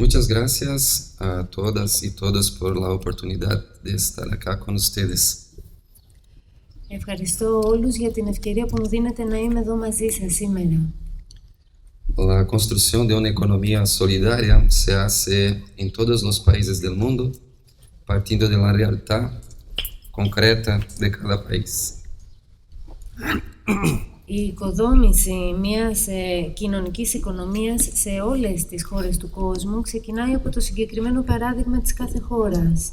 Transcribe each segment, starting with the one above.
Muchas gracias a todas y todos por la oportunidad de estar acá con ustedes. Ευχαριστώ όλους για την ευκαιρία που μου δίνετε να είμαι εδώ μαζί σας σήμερα. La construcción de una economía solidaria se hace en todos los países del mundo, partiendo de la realidad concreta de cada país. Η οικοδόμηση μιας κοινωνικής οικονομίας σε όλες τις χώρες του κόσμου ξεκινάει από το συγκεκριμένο παράδειγμα της κάθε χώρας.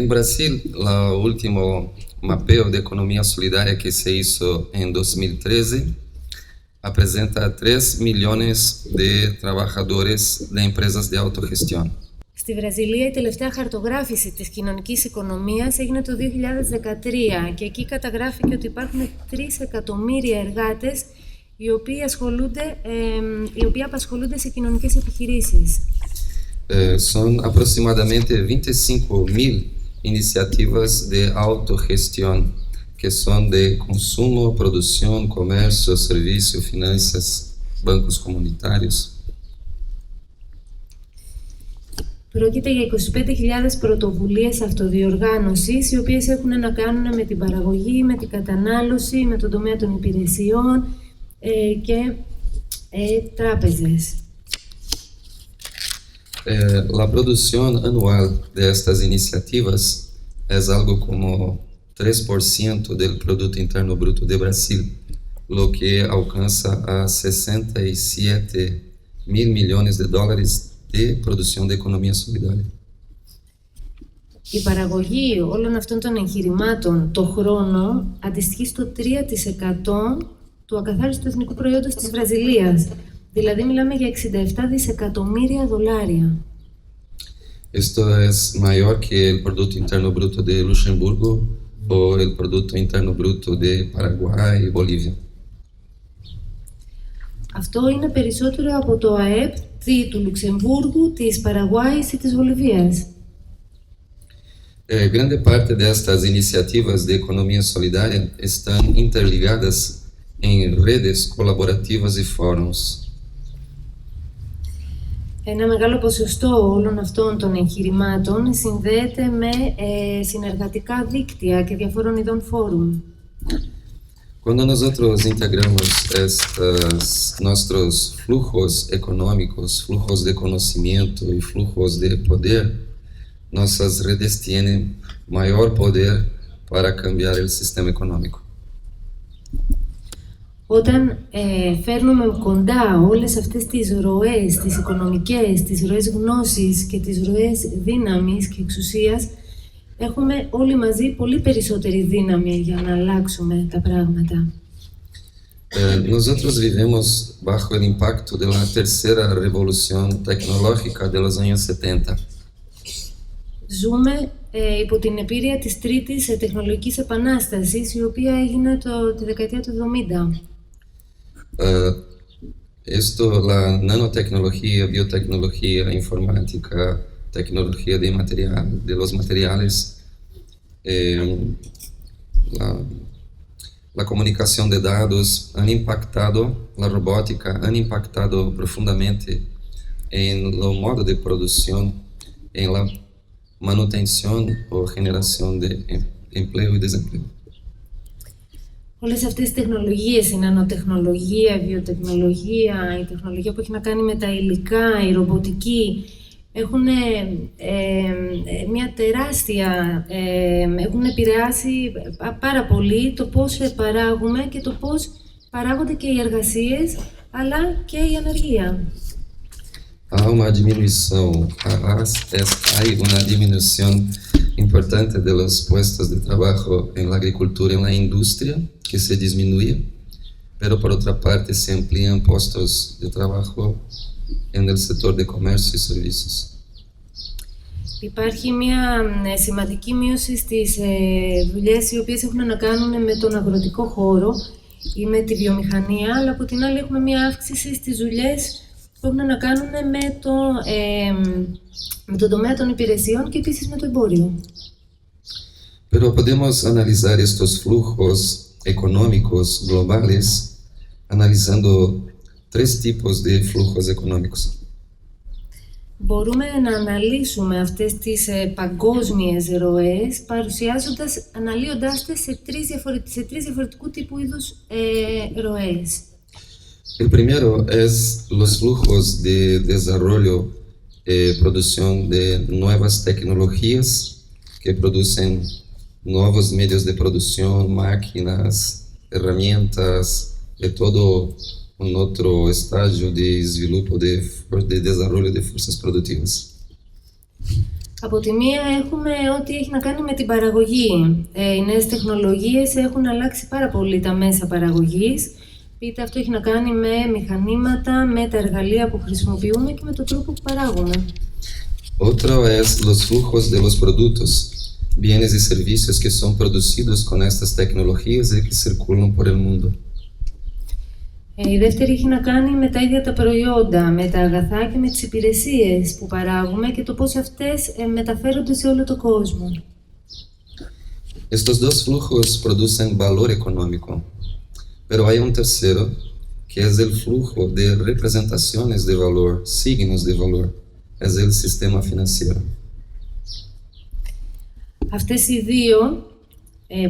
En Brasil, el último mapeo de economía solidaria que se hizo en 2013 apresenta 3 millones de trabajadores de empresas de autogestión. Στη Βραζιλία η τελευταία χαρτογράφηση της κοινωνικής οικονομίας έγινε το 2013 και εκεί καταγράφηκε ότι υπάρχουν 3 εκατομμύρια εργάτες οι οποίοι απασχολούνται σε κοινωνικές επιχειρήσεις. Son aproximadamente 25.000 iniciativas de autogestión que son de consumo, producción, comercio, servicio, finanzas, bancos comunitarios. Πρόκειται για 25.000 πρωτοβουλίες αυτοδιοργάνωσης, οι οποίες έχουν να κάνουν με την παραγωγή, με την κατανάλωση, με τον τομέα των υπηρεσιών και τράπεζες. La producción anual de estas iniciativas es algo como 3% del Producto Interno Bruto de Brasil, lo que alcanza a 67.000 millones de dólares de producción de economía solidaria. Η παραγωγή όλων αυτών των εγχειρημάτων το χρόνο αντιστοιχεί στο 3% του ακαθάριστου εθνικού προϊόντος της Βραζιλίας. Δηλαδή μιλάμε για 67 δισεκατομμύρια δολάρια. Esto es mayor que el Producto Interno Bruto de Luxemburgo o el Producto Interno Bruto de Paraguay y Bolivia. Αυτό είναι περισσότερο από το ΑΕΠ του Λουξεμβούργου, της Παραγουάης ή της Βολιβίας. Grande parte de estas iniciativas de economía solidaria están interligadas en redes colaborativas y fóruns. Ένα μεγάλο ποσοστό όλων αυτών των εγχειρημάτων συνδέεται με συνεργατικά δίκτυα και διαφόρων ειδών φόρουμ. Cuando nosotros integramos nuestros flujos económicos, flujos de conocimiento y flujos de poder, nuestras redes tienen mayor poder para cambiar el sistema económico. Όταν φέρνουμε κοντά όλες αυτές τις ροές, τις οικονομικές, τις ροές γνώσης και τις ροές δύναμης και εξουσίας, έχουμε όλοι μαζί πολύ περισσότερη δύναμη για να αλλάξουμε τα πράγματα. Nosotros vivemos bajo el impacto de la tercera revolución tecnológica de los años 70. Ζούμε υπό την επίρρεια της τρίτης τεχνολογικής επανάστασης, η οποία έγινε τη δεκαετία του 70. Esto, la nanotecnología, biotecnología, informática, tecnología de los materiales, la comunicación de datos han impactado, la robótica han impactado profundamente en el modo de producción, en la manutención o generación de empleo y desempleo. Όλες αυτές τις τεχνολογίες, η νανοτεχνολογία, η βιοτεχνολογία, η τεχνολογία που έχει να κάνει με τα υλικά, η ρομποτική, έχουν μια τεράστια, έχουν επηρεάσει πάρα πολύ το πώς παράγουμε και το πώς παράγονται και οι εργασίες, αλλά και η ανεργία. Há uma diminuição importante de los puestos de trabajo en la agricultura y en la industria, que se disminuye, pero por otra parte se amplían puestos de trabajo en el sector de comercio y servicios. Υπάρχει μια σημαντική μείωση στις δουλειές οι οποίες έχουν να κάνουν με τον αγροτικό χώρο ή με τη βιομηχανία, αλλά από την άλλη έχουμε μια αύξηση στις δουλειές που έχουν να κάνουν με τον τομέα των υπηρεσιών και επίσης με το εμπόριο. Pero podemos analizar estos flujos económicos globales analizando tres tipos de flujos económicos. Μπορούμε να αναλύσουμε αυτές τις παγκόσμιες ροές αναλύοντάς τις σε τρεις διαφορετικού τύπου είδους ροές. El primero es los flujos de desarrollo y producción de nuevas tecnologías que producen nuevos medios de producción, máquinas, herramientas y todo un otro estadio de desenvolvimento de desarrollo de fuerzas productivas. Από τη μία έχουμε ό,τι έχει να κάνει με την παραγωγή. Οι νέες τεχνολογίες έχουν αλλάξει πάρα πολύ τα μέσα παραγωγής. Είτε αυτό έχει να κάνει με μηχανήματα, με τα εργαλεία που χρησιμοποιούμε και με τον τρόπο που παράγουμε. Otro es los flujos de los productos, bienes y servicios que son producidos con estas tecnologías y que circulan por el mundo. Η δεύτερη έχει να κάνει με τα ίδια τα προϊόντα, με τα αγαθά και με τις υπηρεσίες που παράγουμε και το πώς αυτές μεταφέρονται σε όλο τον κόσμο. Estos dos flujos producen valor económico, pero hay un tercero que es el flujo de representaciones de valor, signos de valor, es el sistema financiero. Αυτές οι δύο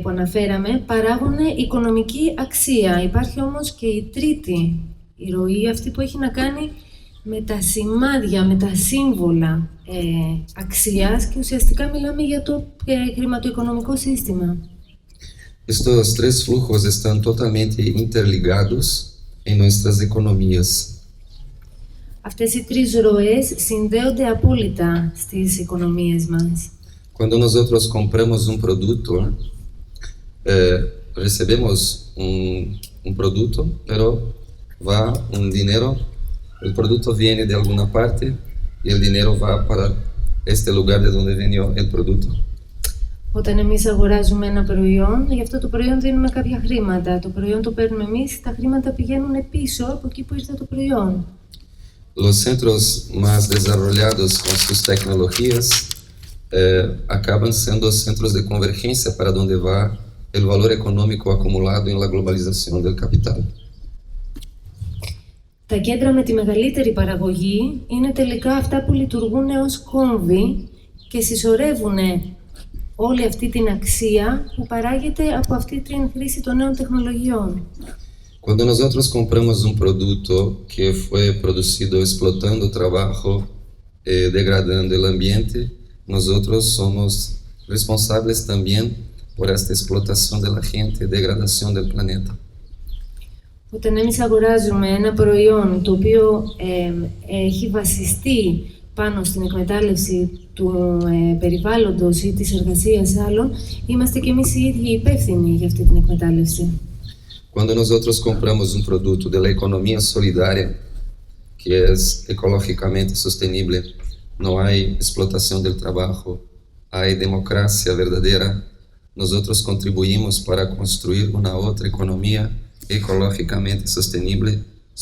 που αναφέραμε παράγουν οικονομική αξία. Υπάρχει όμως και η τρίτη η ροή, αυτή που έχει να κάνει με τα σημάδια, με τα σύμβολα αξίας και ουσιαστικά μιλάμε για το χρηματοοικονομικό σύστημα. Estos tres flujos están totalmente interligados en nuestras economías. Αυτές οι τρεις ροές συνδέονται απόλυτα στις οικονομίες μας. Cuando nosotros compramos un producto, recebemos un producto, pero va un dinero, el producto viene de alguna parte y el dinero va para este lugar de donde vino el producto. Όταν εμείς αγοράζουμε ένα προϊόν, γι' αυτό το προϊόν δίνουμε κάποια χρήματα. Το προϊόν το παίρνουμε εμείς, τα χρήματα πηγαίνουν πίσω από εκεί που ήρθε το προϊόν. Los centros más desarrollados con sus tecnologías acaban siendo centros de convergencia para donde va el valor económico acumulado en la globalización del capital. Τα κέντρα με τη μεγαλύτερη παραγωγή είναι τελικά αυτά που λειτουργούν ως κόμβοι και συσσωρεύουν όλη αυτή την αξία που παράγεται από αυτή την χρήση των νέων τεχνολογιών. Cuando nosotros compramos un producto que fue producido explotando trabajo, degradando el ambiente, nosotros somos responsables también por esta explotación de la gente, degradación del planeta. Όταν εμείς αγοράζουμε ένα προϊόν το οποίο έχει βασιστεί πάνω στην εκμετάλλευση του περιβάλλοντος ή της εργασίας άλλων, είμαστε και εμείς οι ίδιοι υπεύθυνοι για αυτή την εκμετάλλευση. Cuando nosotros compramos un producto de la economía solidaria, que es ecológicamente sostenible, no hay explotación del trabajo, hay democracia verdadera, nosotros contribuimos para construir una otra economía ecológicamente sostenible,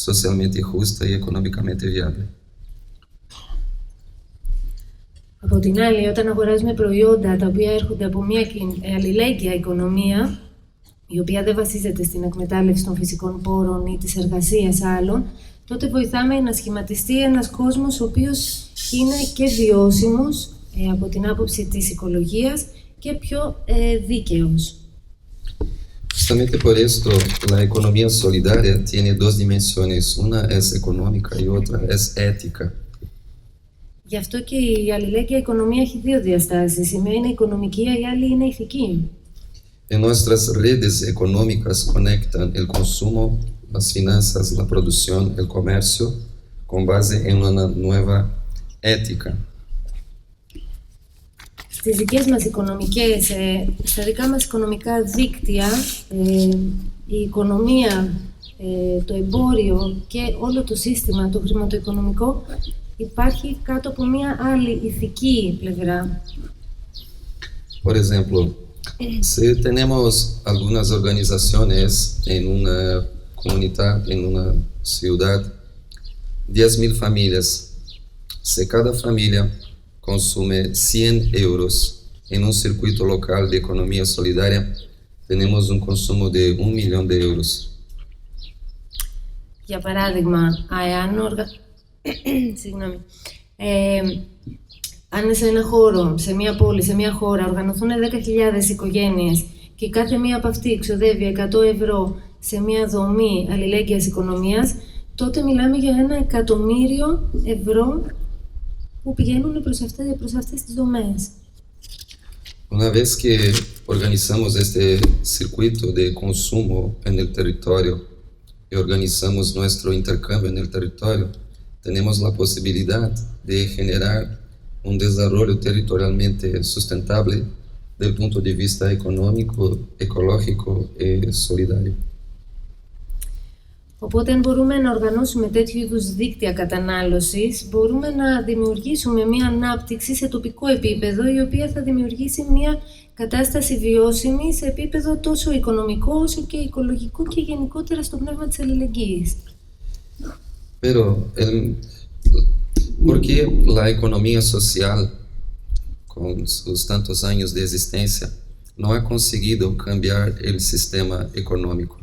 socialmente justa y económicamente viable. Από την άλλη, όταν αγοράζουμε προϊόντα τα οποία έρχονται από μια αλληλέγγυα οικονομία, η οποία δεν βασίζεται στην εκμετάλλευση των φυσικών πόρων ή της εργασίας άλλων, τότε βοηθάμε να σχηματιστεί ένας κόσμος ο οποίος είναι και βιώσιμος από την άποψη της οικολογίας και πιο δίκαιος. Justamente por esto, la economía solidaria tiene dos dimensiones, una es económica y otra es ética. Γι' αυτό και η αλληλέγγυα οικονομία έχει δύο διαστάσεις. Η μία είναι οικονομική, η άλλη είναι ηθική. En nuestras redes económicas conectan el consumo, las finanzas, la producción, el comercio, con base en una nueva ética. Στις δικές μας οικονομικές, στα δικά μας οικονομικά δίκτυα, η οικονομία, το εμπόριο και όλο το σύστημα, το χρηματοοικονομικό, υπάρχει κάτω από μια άλλη ηθική πλευρά. Por ejemplo, si tenemos algunas organizaciones en una comunidad, en una ciudad, 10.000 familias, si cada familia consume 100 euros en un circuito local de economía solidaria, tenemos un consumo de 1 millón de euros. Για παράδειγμα, συγγνώμη, αν σε ένα χώρο, σε μια πόλη, σε μια χώρα οργανωθούν 10.000 οικογένειες και κάθε μία από αυτή ξοδεύει 100 ευρώ σε μια δομή αλληλέγγυας οικονομίας, τότε μιλάμε για 1.000.000 ευρώ που πηγαίνουν προς αυτές τις δομές. Una vez que organizamos este circuito de consumo en el territorio y organizamos nuestro intercambio en el territorio, tenemos la posibilidad de generar un desarrollo territorialmente sustentable del punto de vista económico, ecológico y solidario. Οπότε, αν μπορούμε να οργανώσουμε τέτοιου είδους δίκτυα κατανάλωσης, μπορούμε να δημιουργήσουμε μια ανάπτυξη σε τοπικό επίπεδο, η οποία θα δημιουργήσει μια κατάσταση βιώσιμη σε επίπεδο τόσο οικονομικό όσο και οικολογικό και γενικότερα στο πνεύμα της αλληλεγγύης. Pero, ¿por qué la economía social, con sus tantos años de existencia, no ha conseguido cambiar el sistema económico?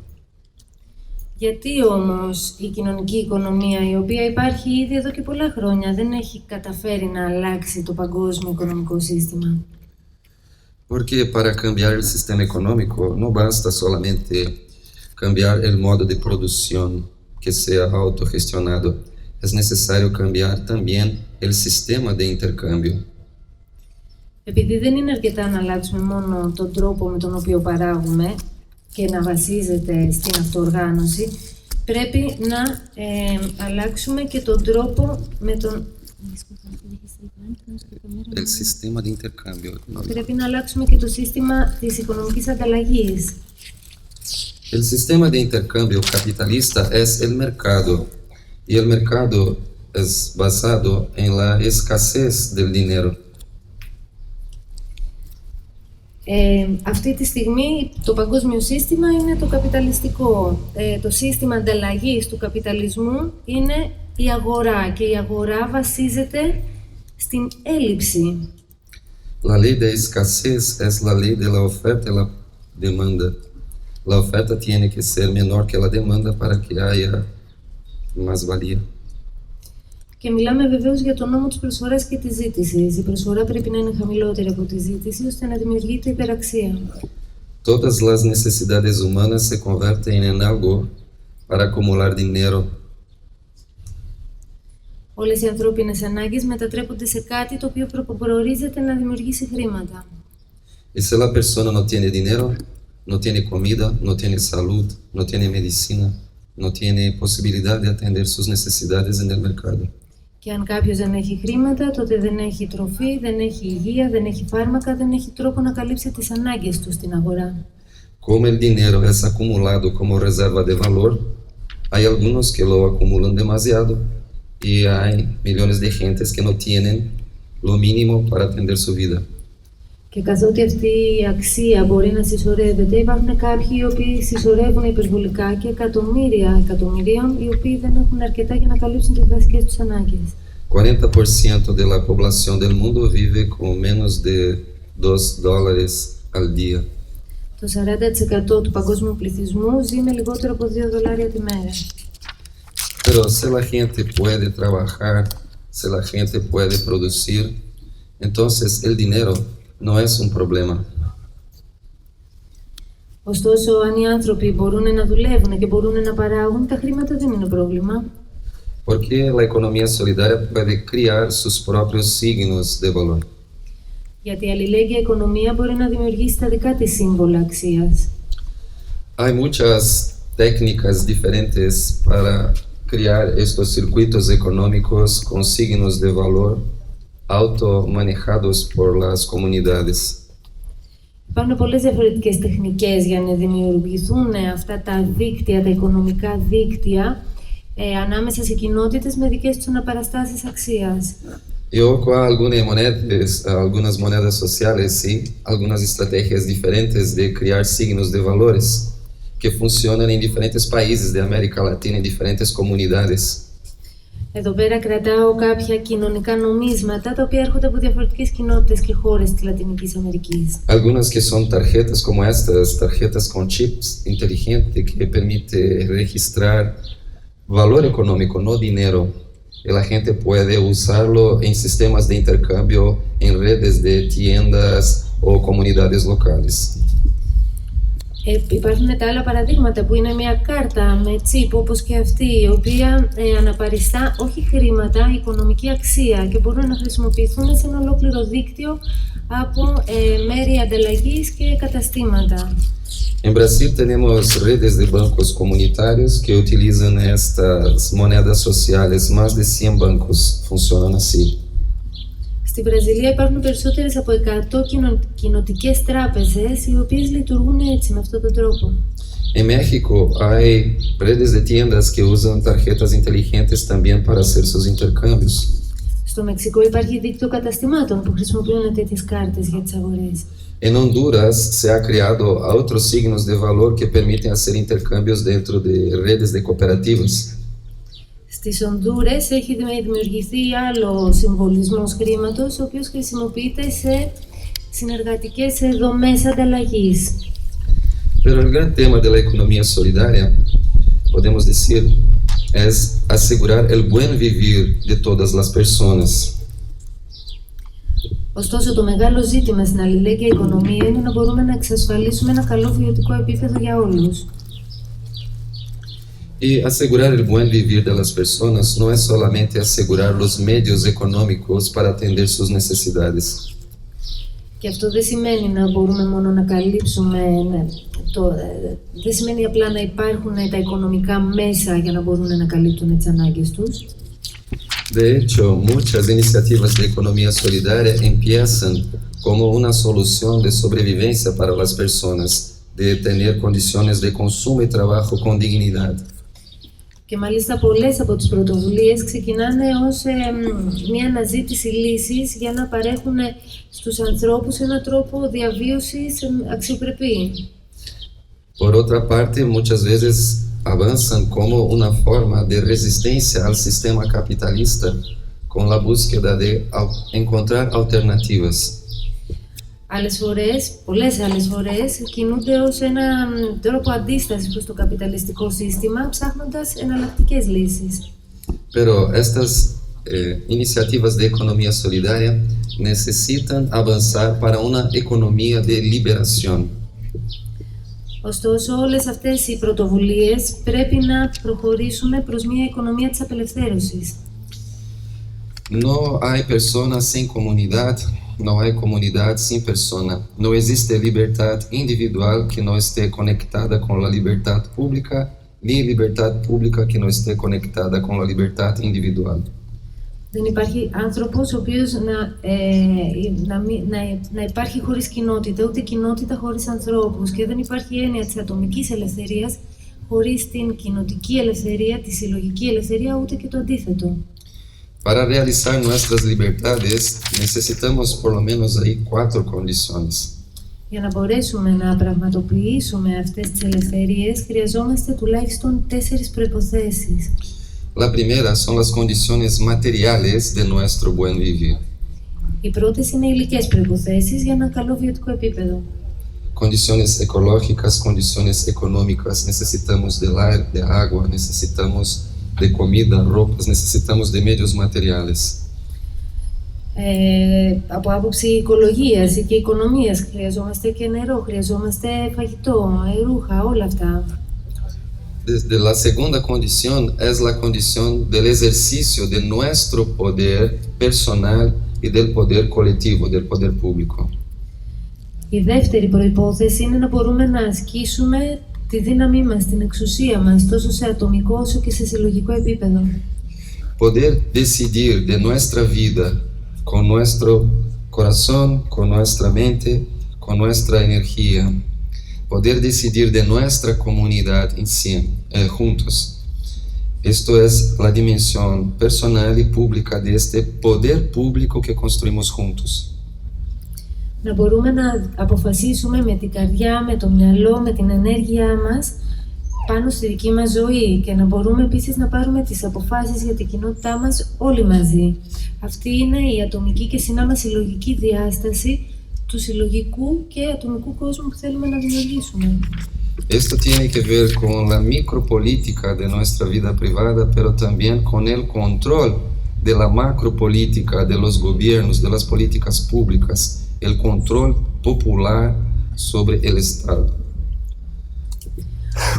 Γιατί όμως η κοινωνική οικονομία, η οποία υπάρχει ήδη εδώ και πολλά χρόνια, δεν έχει καταφέρει να αλλάξει το παγκόσμιο οικονομικό σύστημα? Porque para cambiar el sistema económico no basta solamente cambiar el modo de producción que sea autogestionado, es necesario cambiar también el sistema de intercambio. Επειδή δεν είναι αρκετά να αλλάξουμε μόνο τον τρόπο με τον οποίο παράγουμε και να βασίζεται στην αυτοοργάνωση, πρέπει να αλλάξουμε και τον τρόπο με τον... El sistema de intercambio. Πρέπει να αλλάξουμε και το σύστημα της οικονομικής ανταλλαγής. El sistema de intercambio capitalista es el mercado, y el mercado es basado en la escasez del dinero. Αυτή τη στιγμή το παγκόσμιο σύστημα είναι το καπιταλιστικό. Το σύστημα ανταλλαγής του καπιταλισμού είναι η αγορά και η αγορά βασίζεται στην έλλειψη. La ley de escasez es la ley de la oferta y la demanda. La oferta tiene que ser menor que la demanda para que haya más valía. Και μιλάμε βεβαίως για τον νόμο της προσφοράς και της ζήτησης. Η προσφορά πρέπει να είναι χαμηλότερη από τη ζήτηση, ώστε να δημιουργείται υπεραξία. Todas las necesidades humanas se convierten en algo para acumular dinero. Όλες οι ανθρώπινες ανάγκες μετατρέπονται σε κάτι το οποίο προορίζεται να δημιουργήσει χρήματα. Y si la persona no tiene dinero, no tiene comida, no tiene salud, no tiene medicina, no tiene posibilidad de atender sus necesidades en el mercado. Και αν κάποιος δεν έχει χρήματα, τότε δεν έχει τροφή, δεν έχει υγεία, δεν έχει φάρμακα, δεν έχει τρόπο να καλύψει τις ανάγκες του στην αγορά. Como el dinero es acumulado como reserva de valor, hay algunos que lo acumulan demasiado y hay millones de gentes que no tienen lo mínimo para atender su vida. Και καθότι αυτή η αξία μπορεί να συσσωρεύεται, υπάρχουν κάποιοι οι οποίοι συσσωρεύουν υπερβολικά και εκατομμυρίων οι οποίοι δεν έχουν αρκετά για να καλύψουν τις βασικές τους ανάγκες. 40% de la población del mundo vive con menos de $2 al día. Το 40% του παγκόσμιου πληθυσμού ζει με λιγότερο από $2 τη μέρα. Pero si la gente puede trabajar, si la gente puede producir, entonces el dinero no es un problema. Ωστόσο, αν οι άνθρωποι μπορούν να δουλεύουν και μπορούν να παράγουν, τα χρήματα δεν είναι πρόβλημα. Porque la economía solidaria puede crear sus propios signos de valor. Γιατί η αλληλέγγυα οικονομία μπορεί να δημιουργήσει τα δικά της σύμβολα αξίας. Hay muchas técnicas diferentes para crear estos circuitos económicos con signos de valor automanejados por las comunidades. Υπάρχουν πολλές διαφορετικές τεχνικές για να δημιουργηθούν αυτά τα δίκτυα, τα οικονομικά δίκτυα, ανάμεσα σε κοινότητες με δικές τους αναπαραστάσεις αξίας. Eu com algunas monedas sociales, sí, algunas estrategias diferentes de crear signos de valores que funcionan en diferentes países de América Latina, en diferentes comunidades. Εδώ πέρα κρατάω κάποια κοινωνικά νομίσματα, τα οποία έρχονται από διαφορετικές κοινότητες και χώρες της Λατινικής Αμερικής. Algunas que son tarjetas como estas, tarjetas con chips inteligentes que permite registrar valor económico, no dinero, y la gente puede usarlo en sistemas de intercambio, en redes de tiendas o comunidades locales. Υπάρχουν τα άλλα παραδείγματα που είναι μια κάρτα με τσίπ όπως και αυτή, η οποία αναπαριστά όχι χρήματα, οικονομική αξία και μπορούν να χρησιμοποιηθούν σε ένα ολόκληρο δίκτυο από μέρη ανταλλαγής και καταστήματα. En Brasil tenemos redes de bancos comunitarios que utilizan estas monedas sociales. Más de 100 bancos funcionan así. Στη Βραζιλία υπάρχουν περισσότερες από 100 κοινοτικές τράπεζες, οι οποίες λειτουργούν έτσι, με αυτόν τον τρόπο. En México hay redes de tiendas que usan tarjetas inteligentes también para hacer sus intercambios. Στο Μεξικό υπάρχει δίκτυο καταστημάτων που χρησιμοποιούν τέτοιες κάρτες για τις αγορές. En Honduras se ha creado otros signos de valor que permiten hacer intercambios dentro de redes de cooperativas. Στις Ονδούρες έχει δημιουργηθεί άλλο συμβολισμός χρήματος, ο οποίος χρησιμοποιείται σε συνεργατικές δομές ανταλλαγής. Pero el gran tema de la economía solidaria, podemos decir, es asegurar el buen vivir de todas las personas. Ωστόσο, το μεγάλο ζήτημα στην αλληλέγγυα οικονομία είναι να μπορούμε να εξασφαλίσουμε ένα καλό βιωτικό επίπεδο για όλους. Y asegurar el buen vivir de las personas no es solamente asegurar los medios económicos para atender sus necesidades. Και αυτό δεν σημαίνει να μπορούμε μόνο να καλύψουμε, δεν σημαίνει απλά να υπάρχουν τα οικονομικά μέσα για να μπορούν να καλύπτουν τις ανάγκες τους. De hecho, muchas iniciativas de economía solidaria empiezan como una solución de sobrevivencia para las personas, de tener condiciones de consumo y trabajo con dignidad. Και μάλιστα πολλές από τις πρωτοβουλίες ξεκινάνε ως μια αναζήτηση λύσης για να παρέχουν στους ανθρώπους έναν τρόπο διαβίωσης αξιοπρεπή. Por otra parte, muchas veces avanzan como una forma de resistencia al sistema capitalista, con la búsqueda de encontrar alternativas. Πολλές άλλες φορές κινούνται ως έναν τρόπο αντίστασης προς το καπιταλιστικό σύστημα, ψάχνοντας εναλλακτικές λύσεις. Pero estas iniciativas de economía solidaria necesitan avanzar para una economía de liberación. Ωστόσο, όλες αυτές οι πρωτοβουλίες πρέπει να προχωρήσουμε προς μια οικονομία της απελευθέρωσης. No hay personas sin comunidad, no hay comunidad sin persona. No existe libertad individual que no esté conectada con la libertad pública, ni libertad pública que no esté conectada con la libertad individual. Δεν υπάρχει άνθρωπος ο οποίος να υπάρχει χωρίς κοινότητα, ούτε κοινότητα χωρίς ανθρώπους, και δεν υπάρχει έννοια της ατομικής ελευθερίας χωρίς την κοινοτική ελευθερία, τη συλλογική ελευθερία, ούτε και το αντίθετο. Para realizar nuestras libertades necesitamos por lo menos ahí 4 condiciones. Για να μπορέσουμε να πραγματοποιήσουμε αυτές τις ελευθερίες, χρειαζόμαστε τουλάχιστον 4 προϋποθέσεις. La primera son las condiciones materiales de nuestro buen vivir. Οι πρώτες είναι υλικές προϋποθέσεις για ένα καλό βιωτικό επίπεδο. Condiciones ecológicas, condiciones económicas, necesitamos del aire, de agua, necesitamos de comida, ropas, necesitamos de medios materiales. Από άποψη οικολογίας και οικονομίας χρειαζόμαστε και νερό, χρειαζόμαστε φαγητό, ρούχα, όλα αυτά. La segunda condición es la condición del ejercicio de nuestro poder personal y del poder colectivo, del poder público. Η δεύτερη προϋπόθεση είναι να μπορούμε να ασκήσουμε τη δύναμή μας, την εξουσία μας, τόσο σε ατομικό όσο και σε συλλογικό επίπεδο. Poder decidir de nuestra vida con nuestro corazón, con nuestra mente, con nuestra energía. Poder decidir de nuestra comunidad en sí, juntos. Esto es la dimensión personal y pública de este poder público que construimos juntos. Να μπορούμε να αποφασίσουμε με την καρδιά, με το μυαλό, με την ενέργειά μας πάνω στη δική μας ζωή, και να μπορούμε επίσης να πάρουμε τις αποφάσεις για την κοινότητά μας όλοι μαζί. Αυτή είναι η ατομική και συνάμα συλλογική διάσταση του συλλογικού και ατομικού κόσμου που θέλουμε να δημιουργήσουμε. Esto tiene que ver con la micropolítica de nuestra vida privada, pero también con el control de la macropolítica de los gobiernos, de las políticas públicas, el control popular sobre el Estado.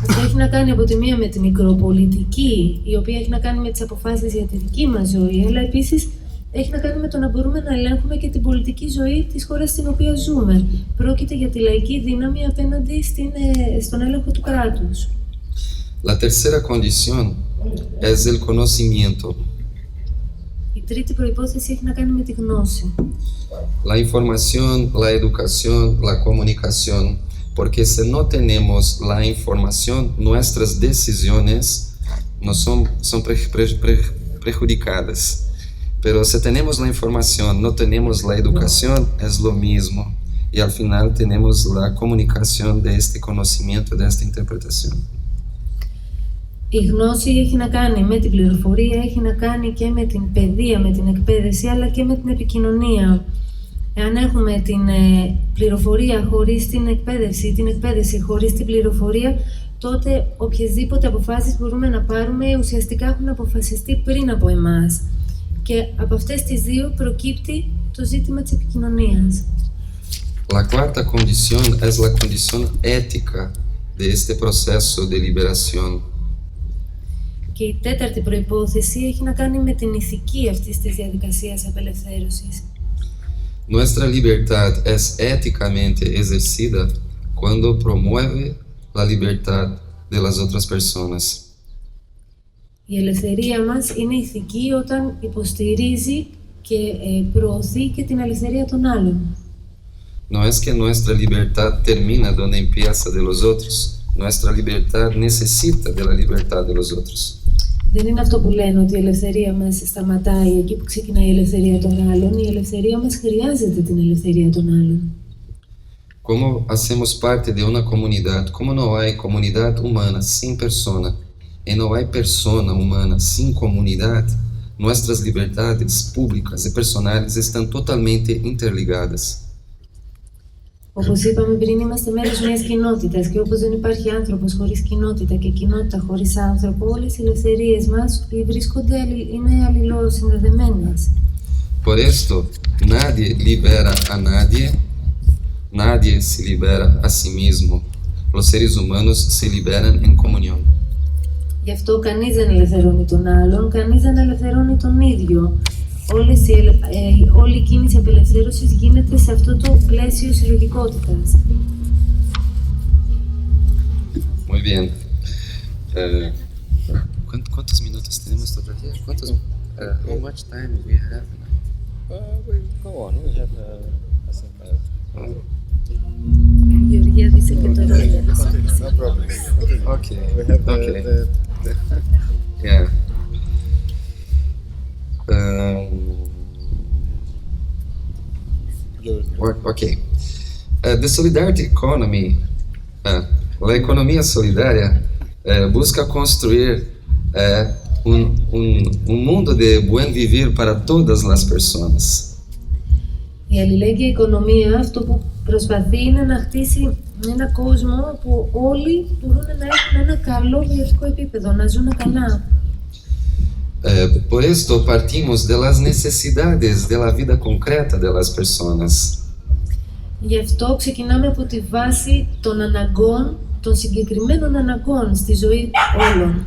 Αυτό έχει να κάνει από τη μία με τη μικροπολιτική, η οποία έχει να κάνει με τις αποφάσεις για τη δική μας ζωή, αλλά επίσης έχει να κάνει με το να μπορούμε να ελέγχουμε και την πολιτική ζωή της χώρας στην οποία ζούμε. Πρόκειται για τη λαϊκή δύναμη απέναντι στον έλεγχο του κράτους. La tercera condición es el conocimiento. Η τρίτη προϋπόθεση έχει να κάνει με τη γνώση. La información, la educación, la comunicación, porque si no tenemos la información, nuestras decisiones no son perjudicadas. Pero si tenemos la información, no tenemos la educación, es lo mismo. Y al final tenemos la comunicación de este conocimiento, de esta interpretación. Η γνώση έχει να κάνει με την πληροφορία, έχει να κάνει και με την παιδεία, με την εκπαίδευση, αλλά και με την επικοινωνία. Εάν έχουμε την πληροφορία χωρίς την εκπαίδευση χωρίς την πληροφορία, τότε οποιασδήποτε αποφάσεις μπορούμε να πάρουμε ουσιαστικά έχουν αποφασιστεί πριν από εμάς. Και από αυτές τις δύο προκύπτει το ζήτημα της επικοινωνίας. La cuarta condición es la condición ética de este proceso de liberación. Και η τέταρτη προϋπόθεση έχει να κάνει με την ηθική αυτής της διαδικασίας απελευθέρωσης. Nuestra libertad es éticamente ejercida cuando promueve la libertad de las otras personas. Η ελευθερία μας είναι ηθική όταν υποστηρίζει και προωθεί και την ελευθερία των άλλων. No es que nuestra libertad termina donde empieza de los otros. Nuestra libertad necesita de la libertad de los otros. Δεν είναι αυτό που λένε ότι η ελευθερία μας σταματάει εκεί που ξεκινάει η ελευθερία των άλλων. Η ελευθερία μας χρειάζεται την ελευθερία των άλλων. Como hacemos parte de una comunidad, como no hay comunidad humana sin persona, y no hay persona humana sin comunidad, nuestras libertades públicas y personales están totalmente interligadas. Όπως είπαμε πριν, είμαστε μέρος μιας κοινότητας και όπως δεν υπάρχει άνθρωπος χωρίς κοινότητα και κοινότητα χωρίς άνθρωπο, όλες οι ελευθερίες μας είναι αλληλοσυνδεδεμένες. Por esto, nadie libera a nadie, nadie se libera a sí mismo. Los seres humanos se liberan en comunión. Γι' αυτό κανείς δεν ελευθερώνει τον άλλον, κανείς δεν ελευθερώνει τον ίδιο. Όλη η κίνηση απελευθέρωσης γίνεται σε αυτό το πλαίσιο συλλογικότητας. Muy bien. ¿Cuántos minutos tenemos todavía? How much time we have? Go on, we have Γεωργία δισεκατομμύρια. no problem. Okay. We have Okay. the Yeah. Okay. The solidarity economy, la economía solidaria, busca construir un mundo de buen vivir para todas las personas. Η αλληλέγγυα οικονομία αυτό που προσπαθεί είναι να χτίσει ένα κόσμο που όλοι μπορούν να έχουν ένα καλό βιωτικό επίπεδο, να ζουν καλά. Por esto partimos de las necesidades de la vida concreta de las personas. Γι' αυτό ξεκινάμε από τη βάση των αναγκών, των συγκεκριμένων αναγκών στη ζωή όλων.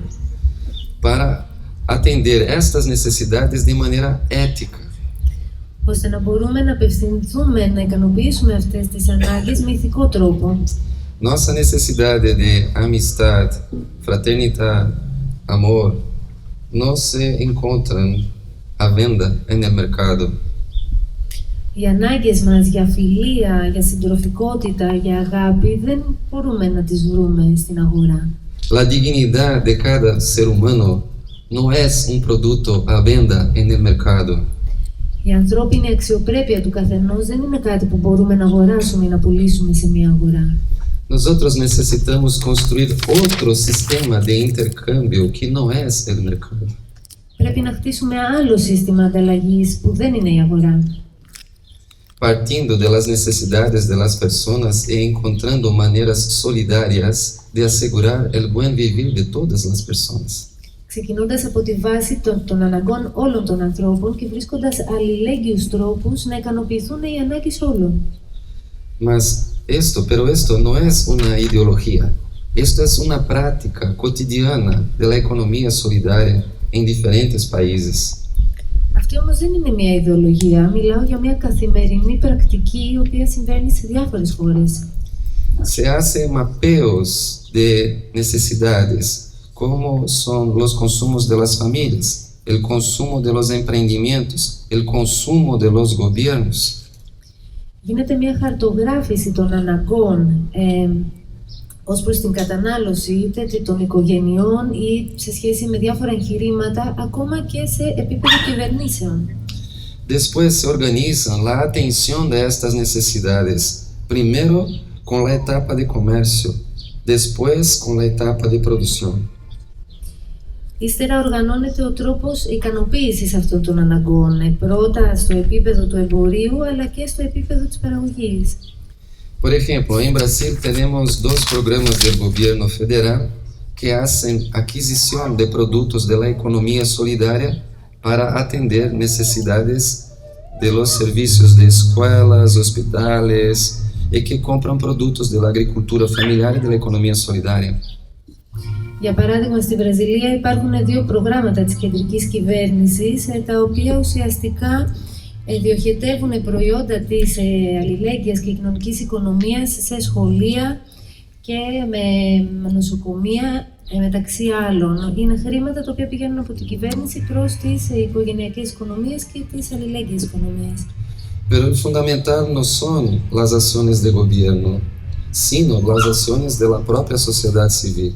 Para atender estas necesidades de maneira ética. Ώστε να μπορούμε να απευθυνθούμε, να ικανοποιήσουμε αυτές τις ανάγκες με ηθικό τρόπο. Nossa necessidade de amistad, fraternidad, amor, no se encontram à venda en el mercado. Οι ανάγκες μας για φιλία, για συντροφικότητα, για αγάπη δεν μπορούμε να τις βρούμε στην αγορά. La dignidad de cada ser humano no es un producto à venda en el mercado. Η ανθρώπινη αξιοπρέπεια του καθενός δεν είναι κάτι που μπορούμε να αγοράσουμε ή να πουλήσουμε σε μια αγορά. Nosotros necessitamos construir outro sistema de intercâmbio que não é el mercado. Πρέπει να χτίσουμε άλλο σύστημα ανταλλαγής που δεν είναι η αγορά. partindo de las necesidades de las personas e encontrando maneiras solidarias de asegurar el buen vivir de todas las personas. Ξεκινώντας από τη βάση των αναγκών όλων των ανθρώπων και βρίσκοντας αλληλέγγυους τρόπους να ικανοποιηθούν οι ανάγκες όλων. Pero esto no es una ideología. Esto es una práctica cotidiana de la economía solidaria en diferentes países. Αυτή όμως δεν είναι μια ιδεολογία. Μιλάω για μια καθημερινή πρακτική η οποία συμβαίνει σε διάφορες χώρες. Se hace mapeos de necesidades, como son los consumos de las familias, el consumo de los emprendimientos, el consumo de los gobiernos. Γίνεται μια χαρτογράφηση των αναγκών ως προς την κατανάλωση είτε των οικογενειών ή σε σχέση με διάφορα εγχειρήματα, ακόμα και σε επίπεδο κυβερνήσεων. Después se organizan la atención de estas necesidades, primero con la etapa de comercio, después con la etapa de producción. Ύστερα οργανώνεται ο τρόπος ικανοποίησης αυτών των αναγκών, πρώτα στο επίπεδο του εμπορίου, αλλά και στο επίπεδο της παραγωγής. Por ejemplo, en Brasil tenemos dos programas del gobierno federal que hacen adquisición de productos de la economía solidaria para atender necesidades de los servicios de escuelas, hospitales y que compran productos de la agricultura familiar y de la economía solidaria. Για παράδειγμα, στη Βραζιλία υπάρχουν δύο προγράμματα της κεντρικής κυβέρνησης, τα οποία ουσιαστικά διοχετεύουν προϊόντα της αλληλέγγυας και κοινωνικής οικονομίας σε σχολεία και με νοσοκομεία, μεταξύ άλλων. Είναι χρήματα τα οποία πηγαίνουν από την κυβέρνηση προς τις οικογενειακές οικονομίες και τις αλληλέγγυες οικονομίες. Pero lo fundamental no son las acciones de gobierno, sino las acciones de la propia sociedad civil.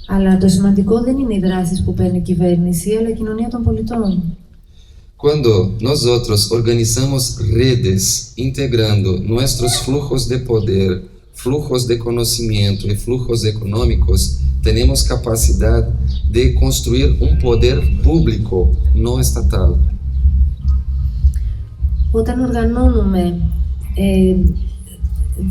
Αλλά το σημαντικό δεν είναι οι δράσεις που παίρνει η κυβέρνηση, αλλά η κοινωνία των πολιτών. Cuando nosotros organizamos redes integrando nuestros flujos de poder, flujos de conocimiento y flujos económicos, tenemos capacidad de construir un poder público, no estatal. Όταν οργανώνουμε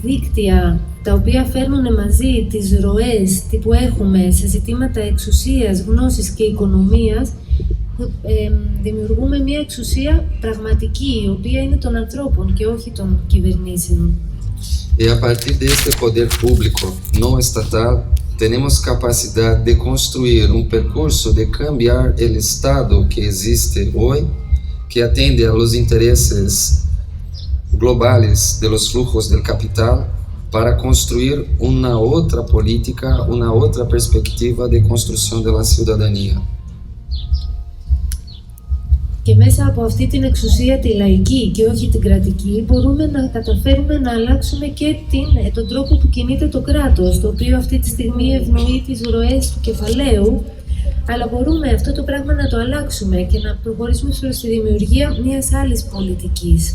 δίκτυα τα οποία φέρνουν μαζί τις ροές που έχουμε σε ζητήματα εξουσίας, γνώσης και οικονομίας, δημιουργούμε μια εξουσία πραγματική, η οποία είναι των ανθρώπων και όχι των κυβερνήσεων. E a partir de este poder público no estatal, tenemos capacidad de construir un percurso de cambiar el Estado que existe hoy, que atende a los intereses globales de los flujos del capital, para construir una otra política, una otra perspectiva de construcción de la ciudadanía. Και μέσα από αυτή την εξουσία τη λαϊκή και όχι την κρατική, μπορούμε να καταφέρουμε να αλλάξουμε και τον τρόπο που κινείται το κράτος, το οποίο αυτή τη στιγμή ευνοεί τις ροές του κεφαλαίου, αλλά μπορούμε αυτό το πράγμα να το αλλάξουμε και να προχωρήσουμε προς τη δημιουργία μιας άλλης πολιτικής.